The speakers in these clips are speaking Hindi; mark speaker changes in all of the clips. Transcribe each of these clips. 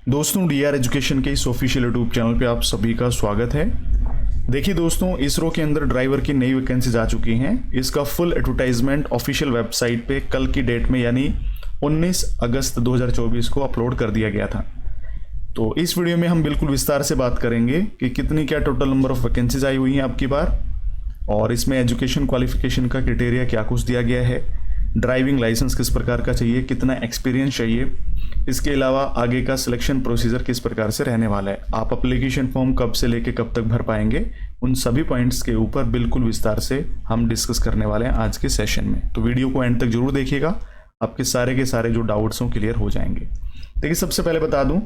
Speaker 1: दोस्तों, डीआर एजुकेशन के इस ऑफिशियल यूट्यूब चैनल पे आप सभी का स्वागत है। देखिए दोस्तों, इसरो के अंदर ड्राइवर की नई वैकेंसीज आ चुकी हैं। इसका फुल एडवर्टाइजमेंट ऑफिशियल वेबसाइट पे कल की डेट में यानी 19 अगस्त 2024 को अपलोड कर दिया गया था। तो इस वीडियो में हम बिल्कुल विस्तार से बात करेंगे कि कितनी क्या टोटल नंबर ऑफ वैकेंसीज आई हुई हैं अब की बार, और इसमें एजुकेशन क्वालिफिकेशन का क्राइटेरिया क्या कुछ दिया गया है, ड्राइविंग लाइसेंस किस प्रकार का चाहिए, कितना एक्सपीरियंस चाहिए, इसके अलावा आगे का सिलेक्शन प्रोसीजर किस प्रकार से रहने वाला है, आप एप्लीकेशन फॉर्म कब से लेके कब तक भर पाएंगे, उन सभी पॉइंट्स के ऊपर बिल्कुल विस्तार से हम डिस्कस करने वाले हैं आज के सेशन में। तो वीडियो को एंड तक जरूर देखिएगा, आपके सारे के सारे जो डाउट्स हों क्लियर हो जाएंगे। देखिए, सबसे पहले बता दूं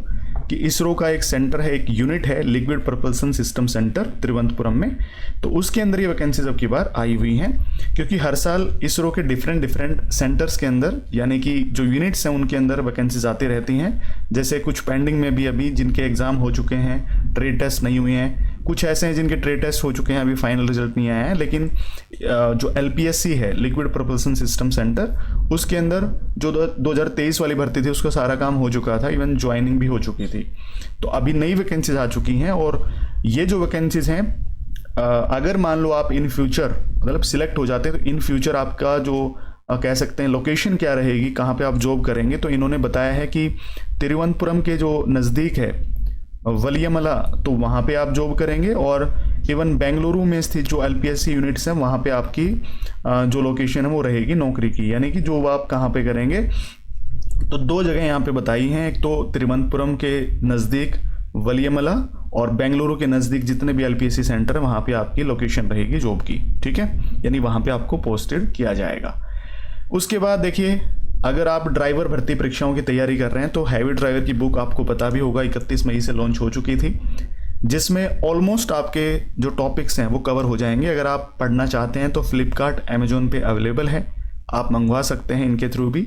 Speaker 1: कि इसरो का एक सेंटर है, एक यूनिट है liquid propulsion system centre Thiruvananthapuram में। तो उसके अंदर ये वैकेंसीज अब की बार आई हुई हैं, क्योंकि हर साल इसरो के डिफरेंट सेंटर्स के अंदर यानी कि जो यूनिट्स हैं उनके अंदर वैकेंसीज आती रहती हैं। जैसे कुछ पेंडिंग में भी अभी जिनके एग्जाम हो चुके हैं, ट्रेड टेस्ट नहीं हुए हैं, कुछ ऐसे हैं जिनके ट्रेड टेस्ट हो चुके हैं, अभी फाइनल रिजल्ट नहीं आया है। लेकिन जो LPSC है लिक्विड प्रपल्सन सिस्टम सेंटर, उसके अंदर जो 2023 वाली भर्ती थी उसका सारा काम हो चुका था, इवन ज्वाइनिंग भी हो चुकी थी। तो अभी नई वैकेंसीज आ चुकी हैं, और ये जो वैकेंसीज हैं अगर मान लो आप इन फ्यूचर मतलब सिलेक्ट हो जाते हैं तो इन फ्यूचर आपका जो कह सकते हैं लोकेशन क्या रहेगी, कहाँ पे आप जॉब करेंगे, तो इन्होंने बताया है कि तिरुवनंतपुरम के जो नज़दीक है वलियमला, तो वहाँ पे आप जॉब करेंगे, और इवन बेंगलुरु में स्थित जो LPSC यूनिट्स हैं वहाँ पे आपकी जो लोकेशन है वो रहेगी नौकरी की, यानी कि जॉब आप कहाँ पे करेंगे। तो दो जगह यहाँ पे बताई हैं, एक तो तिरुवनंतपुरम के नज़दीक वलियमला और बेंगलुरु के नज़दीक जितने भी LPSC सेंटर है वहाँ पे आपकी लोकेशन रहेगी जॉब की, ठीक है, यानी वहाँ पे आपको पोस्टेड किया जाएगा। उसके बाद देखिए, अगर आप ड्राइवर भर्ती परीक्षाओं की तैयारी कर रहे हैं तो हैवी ड्राइवर की बुक आपको पता भी होगा 31 मई से लॉन्च हो चुकी थी, जिसमें ऑलमोस्ट आपके जो टॉपिक्स हैं वो कवर हो जाएंगे। अगर आप पढ़ना चाहते हैं तो फ्लिपकार्ट अमेजोन पे अवेलेबल है, आप मंगवा सकते हैं इनके थ्रू भी।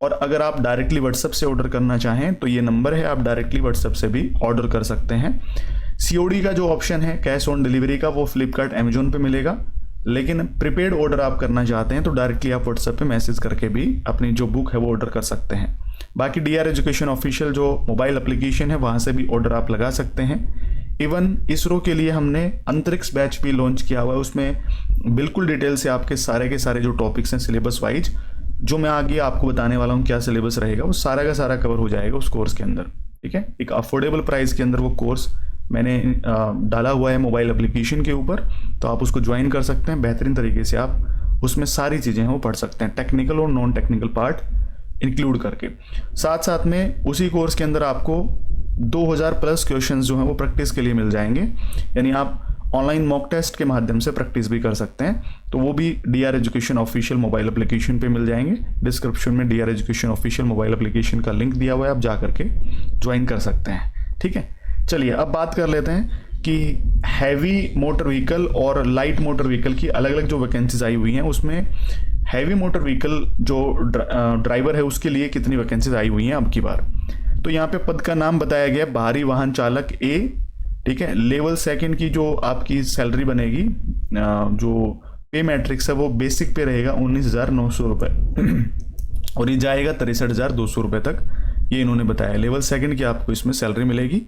Speaker 1: और अगर आप डायरेक्टली व्हाट्सएप से ऑर्डर करना चाहें तो ये नंबर है, आप डायरेक्टली व्हाट्सएप से भी ऑर्डर कर सकते हैं। COD का जो ऑप्शन है, कैश ऑन डिलीवरी का, वो फ्लिपकार्ट अमेजोन पे मिलेगा। लेकिन प्रीपेड ऑर्डर आप करना चाहते हैं तो डायरेक्टली आप व्हाट्सएप पे मैसेज करके भी अपनी जो बुक है वो ऑर्डर कर सकते हैं। बाकी डीआर एजुकेशन ऑफिशियल जो मोबाइल एप्लीकेशन है वहाँ से भी ऑर्डर आप लगा सकते हैं। इवन इसरो के लिए हमने अंतरिक्ष बैच भी लॉन्च किया हुआ है, उसमें बिल्कुल डिटेल से आपके सारे के सारे जो टॉपिक्स हैं सिलेबस वाइज, जो मैं आगे आपको बताने वाला हूँ क्या सिलेबस रहेगा, वो सारा का सारा कवर हो जाएगा उस कोर्स के अंदर, ठीक है। एक अफोर्डेबल प्राइस के अंदर वो कोर्स मैंने डाला हुआ है मोबाइल एप्लीकेशन के ऊपर, तो आप उसको ज्वाइन कर सकते हैं। बेहतरीन तरीके से आप उसमें सारी चीज़ें हैं वो पढ़ सकते हैं, टेक्निकल और नॉन टेक्निकल पार्ट इंक्लूड करके। साथ साथ में उसी कोर्स के अंदर आपको 2000 प्लस क्वेश्चंस जो हैं वो प्रैक्टिस के लिए मिल जाएंगे, यानी आप ऑनलाइन मॉक टेस्ट के माध्यम से प्रैक्टिस भी कर सकते हैं। तो वो भी DR education official mobile application पे मिल जाएंगे। डिस्क्रिप्शन में DR education official mobile application का लिंक दिया हुआ है, आप जा करके ज्वाइन कर सकते हैं, ठीक है। चलिए अब बात कर लेते हैं कि हैवी मोटर व्हीकल और लाइट मोटर व्हीकल की अलग अलग जो वैकेंसीज आई हुई हैं, उसमें हैवी मोटर व्हीकल जो ड्राइवर है उसके लिए कितनी वैकेंसीज आई हुई हैं अब की बार। तो यहाँ पे पद का नाम बताया गया भारी वाहन चालक A, ठीक है। लेवल सेकंड की जो आपकी सैलरी बनेगी, जो पे मैट्रिक्स है वो बेसिक पे रहेगा 19,900 रुपये और ये जाएगा 63,200 रुपये तक, ये इन्होंने बताया। लेवल सेकंड की आपको इसमें सैलरी मिलेगी।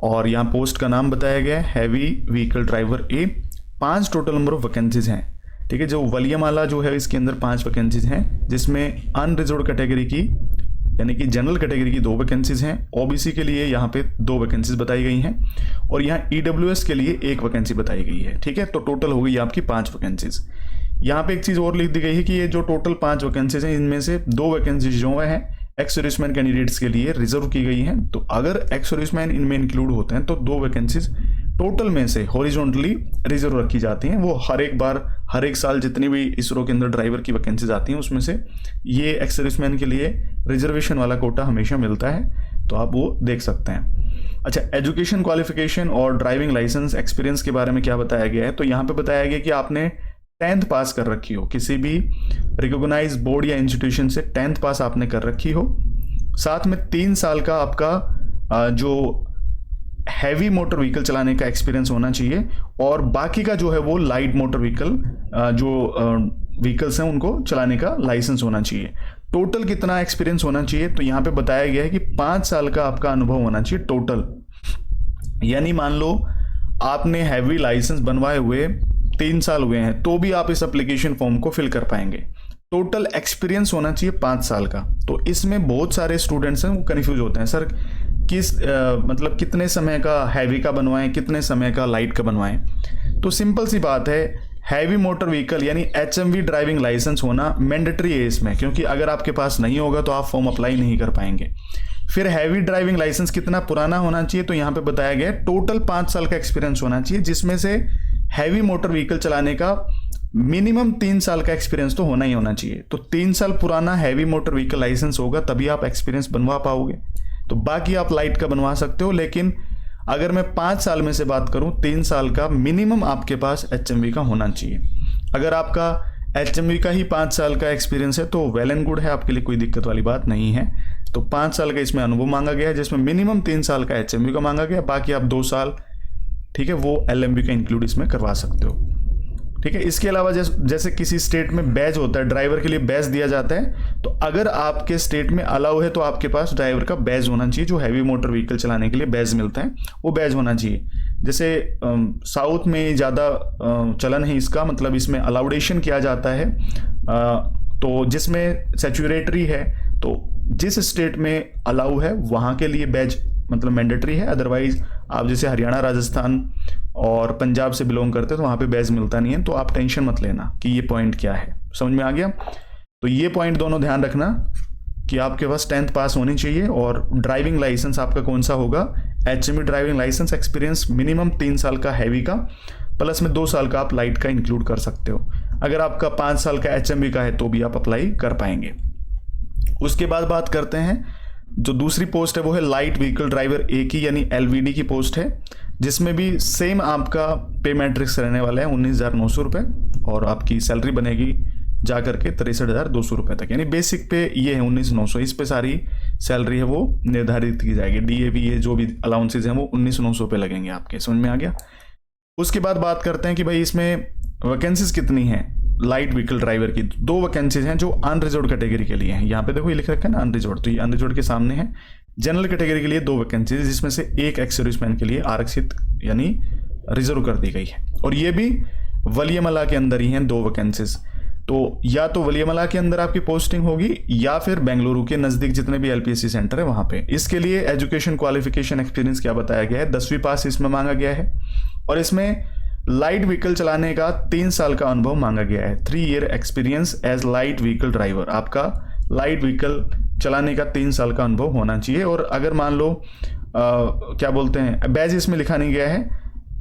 Speaker 1: और यहाँ पोस्ट का नाम बताया गया है heavy vehicle driver A। 5 total number of vacancies हैं, ठीक है। जो वलियमाला जो है इसके अंदर 5 वैकेंसीज हैं, जिसमें अनरिजर्व्ड कैटेगरी की यानी कि जनरल कैटेगरी की 2 वैकेंसीज हैं, OBC के लिए यहाँ पे 2 वैकेंसीज बताई गई हैं, और यहाँ EWS के लिए 1 वैकेंसी बताई गई है, ठीक है। तो टोटल हो गई आपकी 5 वैकेंसीज। यहाँ पे एक चीज़ और लिख दी गई है कि ये जो टोटल 5 वैकेंसीज हैं इनमें से 2 वैकेंसीज जो है एक्स सर्विसमैन कैंडिडेट्स के लिए रिजर्व की गई हैं। तो अगर एक्स सर्विसमैन इनमें इंक्लूड होते हैं तो 2 वैकेंसीज टोटल में से हॉरिजॉन्टली रिजर्व रखी जाती हैं। वो हर एक बार हर एक साल जितनी भी इसरो के अंदर ड्राइवर की वैकेंसीज आती हैं उसमें से ये एक्स सर्विसमैन के लिए रिजर्वेशन वाला कोटा हमेशा मिलता है, तो आप वो देख सकते हैं। अच्छा, एजुकेशन क्वालिफिकेशन और ड्राइविंग लाइसेंस एक्सपीरियंस के बारे में क्या बताया गया है, तो यहाँ पे बताया गया कि आपने 10th पास कर रखी हो, किसी भी रिकॉग्नाइज बोर्ड या इंस्टीट्यूशन से 10th पास आपने कर रखी हो। साथ में 3 साल का आपका जो हैवी मोटर व्हीकल चलाने का एक्सपीरियंस होना चाहिए, और बाकी का जो है वो लाइट मोटर व्हीकल जो व्हीकल्स हैं उनको चलाने का लाइसेंस होना चाहिए। टोटल कितना एक्सपीरियंस होना चाहिए, तो यहाँ पे बताया गया है कि 5 साल का आपका अनुभव होना चाहिए टोटल। यानी मान लो आपने हैवी लाइसेंस बनवाए हुए 3 साल हुए हैं तो भी आप इस एप्लीकेशन फॉर्म को फिल कर पाएंगे। टोटल एक्सपीरियंस होना चाहिए 5 साल का। तो इसमें बहुत सारे स्टूडेंट्स हैं वो कन्फ्यूज होते हैं, सर किस मतलब कितने समय का हैवी का बनवाएं, कितने समय का लाइट का बनवाएं। तो सिंपल सी बात है, हैवी मोटर व्हीकल यानी HMV ड्राइविंग लाइसेंस होना मैंडेटरी है इसमें, क्योंकि अगर आपके पास नहीं होगा तो आप फॉर्म अप्लाई नहीं कर पाएंगे। फिर हैवी ड्राइविंग लाइसेंस कितना पुराना होना चाहिए, तो यहाँ पे बताया गया टोटल 5 साल का एक्सपीरियंस होना चाहिए, जिसमें से हैवी मोटर व्हीकल चलाने का मिनिमम 3 साल का एक्सपीरियंस तो होना ही होना चाहिए। तो 3 साल पुराना हैवी मोटर व्हीकल लाइसेंस होगा तभी आप एक्सपीरियंस बनवा पाओगे। तो बाकी आप लाइट का बनवा सकते हो, लेकिन अगर मैं 5 साल में से बात करूं, 3 साल का मिनिमम आपके पास HMV का होना चाहिए। अगर आपका HMV का ही 5 साल का एक्सपीरियंस है तो वेल एंड गुड है, आपके लिए कोई दिक्कत वाली बात नहीं है। तो 5 साल का इसमें अनुभव मांगा गया है, जिसमें मिनिमम 3 साल का HMV का मांगा गया, बाकी आप 2 साल ठीक है वो LMV का इंक्लूड इसमें करवा सकते हो। ठीक है, इसके अलावा जैसे किसी स्टेट में बैज होता है, ड्राइवर के लिए बैज दिया जाता है, तो अगर आपके स्टेट में अलाउ है तो आपके पास ड्राइवर का बैज होना चाहिए। जो हैवी मोटर व्हीकल चलाने के लिए बैज मिलता है वो बैज होना चाहिए। जैसे साउथ में ज़्यादा चलन है इसका, मतलब इसमें अलाउडेशन किया जाता है, तो जिसमें सैचुरेटरी है, तो जिस स्टेट में अलाउ है वहाँ के लिए बैज मतलब मैंडेटरी है। अदरवाइज आप जैसे हरियाणा, राजस्थान और पंजाब से बिलोंग करते हैं तो वहाँ पे बैज मिलता नहीं है, तो आप टेंशन मत लेना कि ये पॉइंट क्या है। समझ में आ गया? तो ये पॉइंट दोनों ध्यान रखना कि आपके पास 10th पास होनी चाहिए, और ड्राइविंग लाइसेंस आपका कौन सा होगा, HMV driving licence, experience minimum 3 साल का हैवी का, प्लस में 2 साल का आप लाइट का इंक्लूड कर सकते हो। अगर आपका 5 साल का HMV का है तो भी आप अप्लाई कर पाएंगे। उसके बाद बात करते हैं, जो दूसरी पोस्ट है वो है लाइट व्हीकल ड्राइवर A की यानी LVD की पोस्ट है, जिसमें भी सेम आपका पे मैट्रिक्स रहने वाला है 19,900 रुपये, और आपकी सैलरी बनेगी जा करके 63,200 रुपये तक। यानी बेसिक पे ये है 19,900, इस पे सारी सैलरी है वो निर्धारित की जाएगी। DAV ये जो भी अलाउंसेज हैं वो 19,900 पे लगेंगे आपके। समझ में आ गया? उसके बाद बात करते हैं कि भाई इसमें वैकेंसीज कितनी हैं लाइट व्हीकल ड्राइवर की। 2 वैकेंसीज हैं जो अनरिजर्व्ड कैटेगरी के लिए हैं। यहाँ पे देखो ये लिख रखा है ना अनरिजर्व्ड, तो ये अनरिजर्व्ड के सामने है। जनरल कैटेगरी के लिए 2 वैकेंसीज, जिसमें से एक एक्स सर्विसमैन के लिए आरक्षित यानी रिजर्व कर दी गई है, और ये भी वलियामला के अंदर ही हैं 2 वैकेंसीज। तो या तो वलियामला के अंदर आपकी पोस्टिंग होगी या फिर बेंगलुरु के नज़दीक जितने भी LPSC सेंटर है वहाँ पे। इसके लिए एजुकेशन क्वालिफिकेशन एक्सपीरियंस क्या बताया गया है, 10वीं पास इसमें मांगा गया है, और इसमें लाइट व्हीकल चलाने का 3 साल का अनुभव मांगा गया है। 3 year experience as light vehicle driver, आपका लाइट व्हीकल चलाने का 3 साल का अनुभव होना चाहिए। और अगर मान लो क्या बोलते हैं, बैज इसमें लिखा नहीं गया है,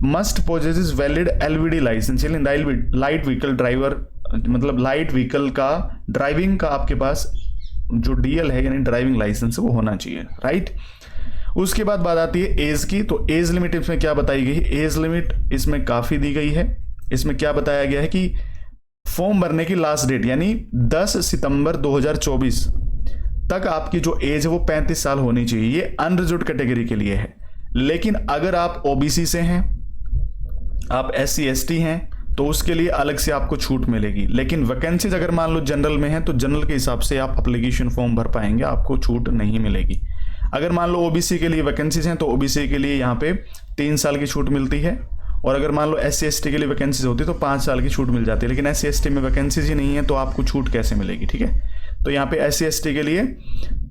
Speaker 1: must possesses valid LVD licence, light vehicle driver मतलब लाइट व्हीकल का ड्राइविंग का आपके पास जो DL है यानी ड्राइविंग लाइसेंस वो होना चाहिए, राइट। उसके बाद बात आती है एज की। तो एज लिमिट इसमें क्या बताई गई है, एज लिमिट इसमें काफ़ी दी गई है। इसमें क्या बताया गया है कि फॉर्म भरने की लास्ट डेट यानी 10 सितंबर 2024 तक आपकी जो एज है वो 35 साल होनी चाहिए। ये अनरिजर्व्ड कैटेगरी के लिए है, लेकिन अगर आप OBC से हैं, आप SC ST हैं, तो उसके लिए अलग से आपको छूट मिलेगी। लेकिन वैकेंसीज अगर मान लो जनरल में है तो जनरल के हिसाब से आप एप्लीकेशन फॉर्म भर पाएंगे, आपको छूट नहीं मिलेगी। अगर मान लो OBC के लिए वैकेंसीज हैं तो OBC के लिए यहाँ पे 3 साल की छूट मिलती है, और अगर मान लो SC ST के लिए वैकेंसीज होती है तो 5 साल की छूट मिल जाती है। लेकिन SC ST में वैकेंसीज ही नहीं है तो आपको छूट कैसे मिलेगी, ठीक है। तो यहाँ पे SC ST के लिए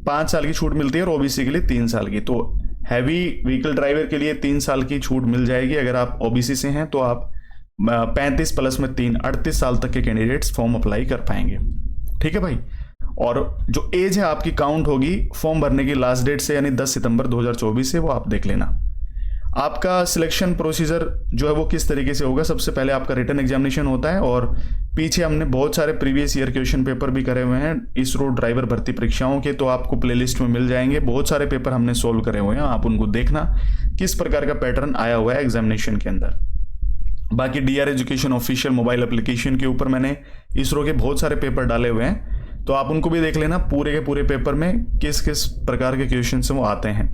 Speaker 1: 5 साल की छूट मिलती है और OBC के लिए 3 साल की। तो हैवी व्हीकल ड्राइवर के लिए 3 साल की छूट मिल जाएगी। अगर आप OBC से हैं तो आप 35 प्लस में 3 38 साल तक के कैंडिडेट्स फॉर्म अप्लाई कर पाएंगे, ठीक है भाई। और जो एज है आपकी काउंट होगी फॉर्म भरने की लास्ट डेट से यानी 10 सितंबर 2024 से, वो आप देख लेना। आपका सिलेक्शन प्रोसीजर जो है वो किस तरीके से होगा, सबसे पहले आपका रिटन एग्जामिनेशन होता है, और पीछे हमने बहुत सारे प्रीवियस ईयर क्वेश्चन पेपर भी करे हुए हैं इसरो ड्राइवर भर्ती परीक्षाओं के, तो आपको प्लेलिस्ट में मिल जाएंगे। बहुत सारे पेपर हमने सोल्व करे हुए हैं, आप उनको देखना किस प्रकार का पैटर्न आया हुआ है एग्जामिनेशन के अंदर। बाकी DR education official mobile application के ऊपर मैंने इसरो के बहुत सारे पेपर डाले हुए हैं, तो आप उनको भी देख लेना पूरे के पूरे पेपर में किस किस प्रकार के क्वेश्चन वो आते हैं।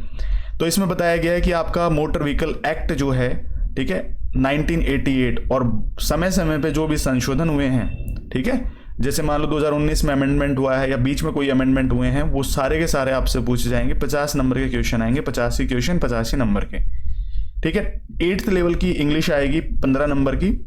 Speaker 1: तो इसमें बताया गया है कि आपका मोटर व्हीकल एक्ट जो है, ठीक है, 1988 और समय समय पे जो भी संशोधन हुए हैं, ठीक है, जैसे मान लो 2019 में अमेंडमेंट हुआ है या बीच में कोई अमेंडमेंट हुए हैं, वो सारे के सारे आपसे पूछे जाएंगे। 50 नंबर के क्वेश्चन आएंगे, 85 क्वेश्चन 85 नंबर के। ठीक है। 8th लेवल की इंग्लिश आएगी 15 नंबर की,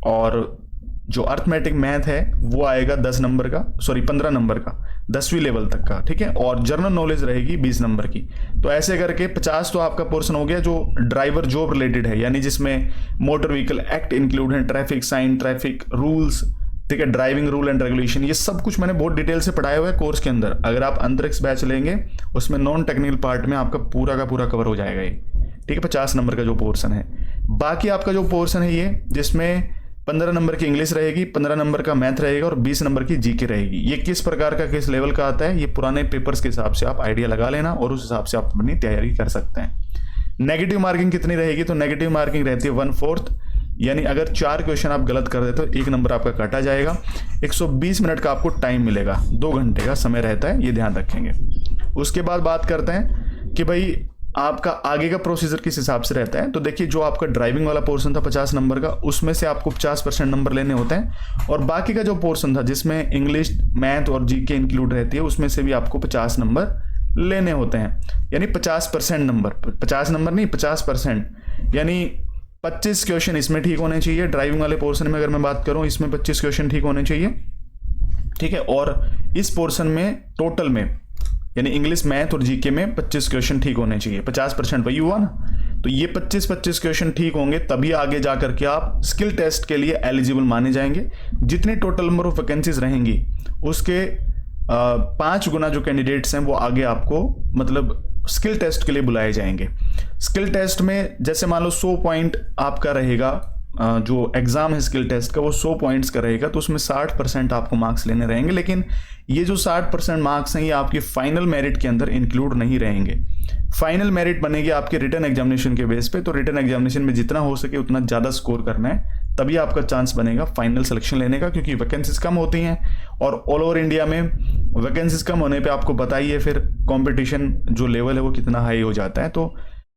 Speaker 1: और जो अर्थमेटिक मैथ है वो आएगा 10 नंबर का, सॉरी 15 नंबर का, 10वीं लेवल तक का। ठीक है। और जनरल नॉलेज रहेगी 20 नंबर की। तो ऐसे करके 50 तो आपका पोर्शन हो गया जो ड्राइवर जॉब रिलेटेड है, यानी जिसमें मोटर व्हीकल एक्ट इंक्लूड है, ट्रैफिक साइन, ट्रैफिक रूल्स, ठीक है, ड्राइविंग रूल एंड रेगुलेशन, ये सब कुछ मैंने बहुत डिटेल से पढ़ाया हुआ है कोर्स के अंदर। अगर आप अंतरिक्ष बैच लेंगे उसमें नॉन टेक्निकल पार्ट में आपका पूरा का पूरा कवर हो जाएगा ये। ठीक है। 50 नंबर का जो पोर्शन है। बाकी आपका जो पोर्शन है ये, जिसमें 15 नंबर की इंग्लिश रहेगी, 15 नंबर का मैथ रहेगा और 20 नंबर की जीके रहेगी। ये किस प्रकार का, किस लेवल का आता है, ये पुराने पेपर्स के हिसाब से आप आइडिया लगा लेना और उस हिसाब से आप अपनी तैयारी कर सकते हैं। नेगेटिव मार्किंग कितनी रहेगी, तो नेगेटिव मार्किंग रहती है 1/4, यानी अगर 4 क्वेश्चन आप गलत कर देते तो 1 नंबर आपका काटा जाएगा। 120 मिनट का आपको टाइम मिलेगा, 2 घंटे का समय रहता है, ये ध्यान रखेंगे। उसके बाद बात करते हैं कि भाई आपका आगे का प्रोसीजर किस हिसाब से रहता है। तो देखिए, जो आपका ड्राइविंग वाला पोर्शन था 50 नंबर का, उसमें से आपको 50% नंबर लेने होते हैं, और बाकी का जो पोर्शन था जिसमें इंग्लिश, मैथ और जीके इंक्लूड रहती है, उसमें से भी आपको 50 नंबर लेने होते हैं, यानी 50% नंबर, 50 नंबर नहीं 50%, यानी 25 क्वेश्चन इसमें ठीक होने चाहिए। ड्राइविंग वाले पोर्शन में अगर मैं बात करूं, इसमें 25 क्वेश्चन ठीक होने चाहिए। ठीक है। और इस पोर्शन में टोटल में, यानी इंग्लिश, मैथ और जीके में 25 क्वेश्चन ठीक होने चाहिए। 50% वही हुआ ना। तो ये 25 क्वेश्चन ठीक होंगे तभी आगे जा करके आप स्किल टेस्ट के लिए एलिजिबल माने जाएंगे। जितने टोटल नंबर ऑफ वैकेंसीज रहेंगी उसके 5 गुना जो कैंडिडेट्स हैं वो आगे आपको मतलब स्किल टेस्ट के लिए बुलाए जाएंगे। स्किल टेस्ट में जैसे मान लो 100 पॉइंट आपका रहेगा, जो एग्जाम है स्किल टेस्ट का वो 100 पॉइंट्स का रहेगा, तो उसमें 60% आपको मार्क्स लेने रहेंगे। लेकिन ये जो 60% मार्क्स हैं ये आपके फाइनल मेरिट के अंदर इंक्लूड नहीं रहेंगे। फाइनल मेरिट बनेगी आपके रिटन एग्जामिनेशन के बेस पे। तो रिटन एग्जामिनेशन में जितना हो सके उतना ज़्यादा स्कोर करना है, तभी आपका चांस बनेगा फाइनल सिलेक्शन लेने का, क्योंकि वैकेंसीज कम होती हैं और ऑल ओवर इंडिया में वैकेंसीज कम होने पे आपको पता ही है फिर कंपटीशन जो लेवल है वो कितना हाई हो जाता है। तो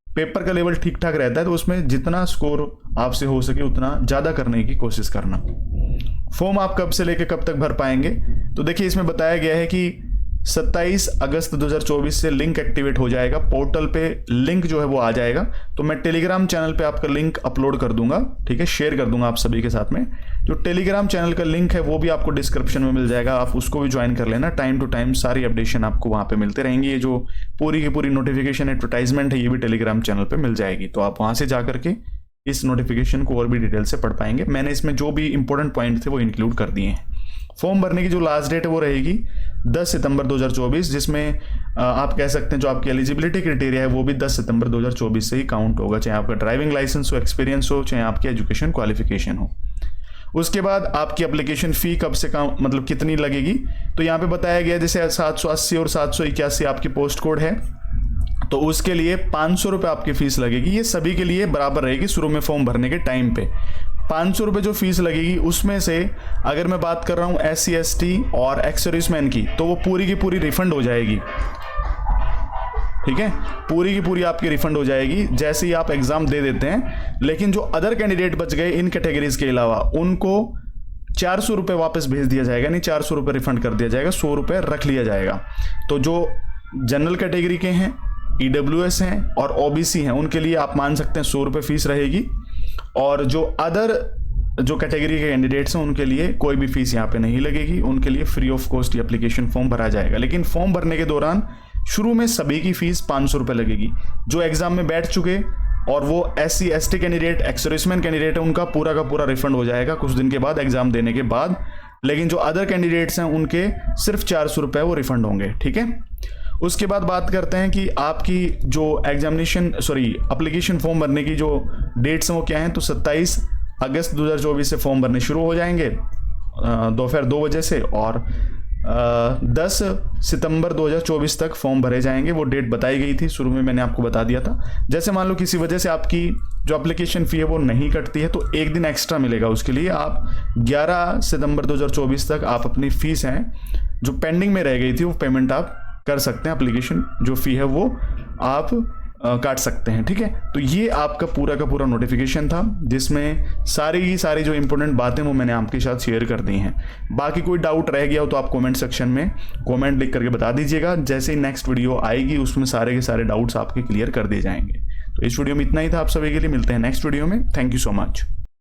Speaker 1: पेपर का लेवल ठीक ठाक रहता है, तो उसमें जितना स्कोर आपसे हो सके उतना ज़्यादा करने की कोशिश करना। फॉर्म आप कब से लेकर कब तक भर पाएंगे, तो देखिए इसमें बताया गया है कि 27 अगस्त 2024 से लिंक एक्टिवेट हो जाएगा। पोर्टल पे लिंक जो है वो आ जाएगा। तो मैं टेलीग्राम चैनल पे आपका लिंक अपलोड कर दूंगा, ठीक है, शेयर कर दूंगा आप सभी के साथ में। जो टेलीग्राम चैनल का लिंक है वो भी आपको डिस्क्रिप्शन में मिल जाएगा, आप उसको भी ज्वाइन कर लेना। टाइम टू टाइम सारी अपडेशन आपको वहाँ पे मिलते रहेंगे। ये जो पूरी की पूरी नोटिफिकेशन एडवर्टाइजमेंट है ये भी टेलीग्राम चैनल पर मिल जाएगी, तो आप वहाँ से जा करके इस नोटिफिकेशन को और भी डिटेल से पढ़ पाएंगे। मैंने इसमें जो भी इंपॉर्टेंट पॉइंट थे वो इंक्लूड कर दिए हैं। फॉर्म भरने की जो लास्ट डेट है वो रहेगी 10 सितंबर 2024, जिसमें आप कह सकते हैं जो आपकी एलिजिबिलिटी क्राइटेरिया है वो भी 10 सितंबर 2024 से ही काउंट होगा, चाहे आपका ड्राइविंग लाइसेंस हो, एक्सपीरियंस हो, चाहे आपकी एजुकेशन क्वालिफिकेशन हो। उसके बाद आपकी एप्लीकेशन फ़ी कब से मतलब कितनी लगेगी, तो यहाँ पे बताया गया जैसे 780 और 781 आपकी पोस्ट कोड है, तो उसके लिए 500 रुपये आपकी फीस लगेगी। ये सभी के लिए बराबर रहेगी। शुरू में फॉर्म भरने के टाइम पे 500 रुपये जो फीस लगेगी, उसमें से अगर मैं बात कर रहा हूँ SC ST और एक्स सर्विसमैन की, तो वो पूरी की पूरी रिफंड हो जाएगी। ठीक है, पूरी की पूरी आपकी रिफंड हो जाएगी जैसे ही आप एग्जाम दे देते हैं। लेकिन जो अदर कैंडिडेट बच गए इन कैटेगरीज के अलावा, उनको 400 रुपये वापस भेज दिया जाएगा, नहीं 400 रुपये रिफंड कर दिया जाएगा, 100 रुपये रख लिया जाएगा। तो जो जनरल कैटेगरी के हैं, EWS हैं और OBC हैं, उनके लिए आप मान सकते हैं 100 रुपये फीस रहेगी। और जो अदर जो कैटेगरी के कैंडिडेट्स हैं उनके लिए कोई भी फीस यहाँ पे नहीं लगेगी, उनके लिए free of cost application form भरा जाएगा। लेकिन फॉर्म भरने के दौरान शुरू में सभी की फीस 500 रुपये लगेगी। जो एग्जाम में बैठ चुके और वो SC ST candidate, ex serviceman candidate है, उनका पूरा का पूरा रिफंड हो जाएगा कुछ दिन के बाद एग्जाम देने के बाद। लेकिन जो अदर कैंडिडेट्स हैं उनके सिर्फ 400 रुपये वो रिफंड होंगे। ठीक है, उसके बाद बात करते हैं कि आपकी जो एप्लीकेशन फॉर्म भरने की जो डेट्स हैं वो क्या हैं। तो 27 अगस्त 2024 से फॉर्म भरने शुरू हो जाएंगे दोपहर 2 बजे से, और 10 सितंबर 2024 तक फॉर्म भरे जाएंगे। वो डेट बताई गई थी, शुरू में मैंने आपको बता दिया था। जैसे मान लो किसी वजह से आपकी जो एप्लीकेशन फ़ी है वो नहीं कटती है, तो 1 दिन एक्स्ट्रा मिलेगा उसके लिए। आप 11 सितंबर 2024 तक आप अपनी फ़ीस हैं जो पेंडिंग में रह गई थी वो पेमेंट आप कर सकते हैं। एप्लीकेशन जो फ़ी है वो आप काट सकते हैं। ठीक है, तो ये आपका पूरा का पूरा नोटिफिकेशन था जिसमें सारी की सारी जो इंपॉर्टेंट बातें वो मैंने आपके साथ शेयर कर दी हैं। बाकी कोई डाउट रह गया हो तो आप कमेंट सेक्शन में कमेंट लिख करके बता दीजिएगा। जैसे ही नेक्स्ट वीडियो आएगी उसमें सारे के सारे डाउट्स आपके क्लियर कर दिए जाएंगे। तो इस वीडियो में इतना ही था। आप सभी के लिए मिलते हैं नेक्स्ट वीडियो में। Thank you so much.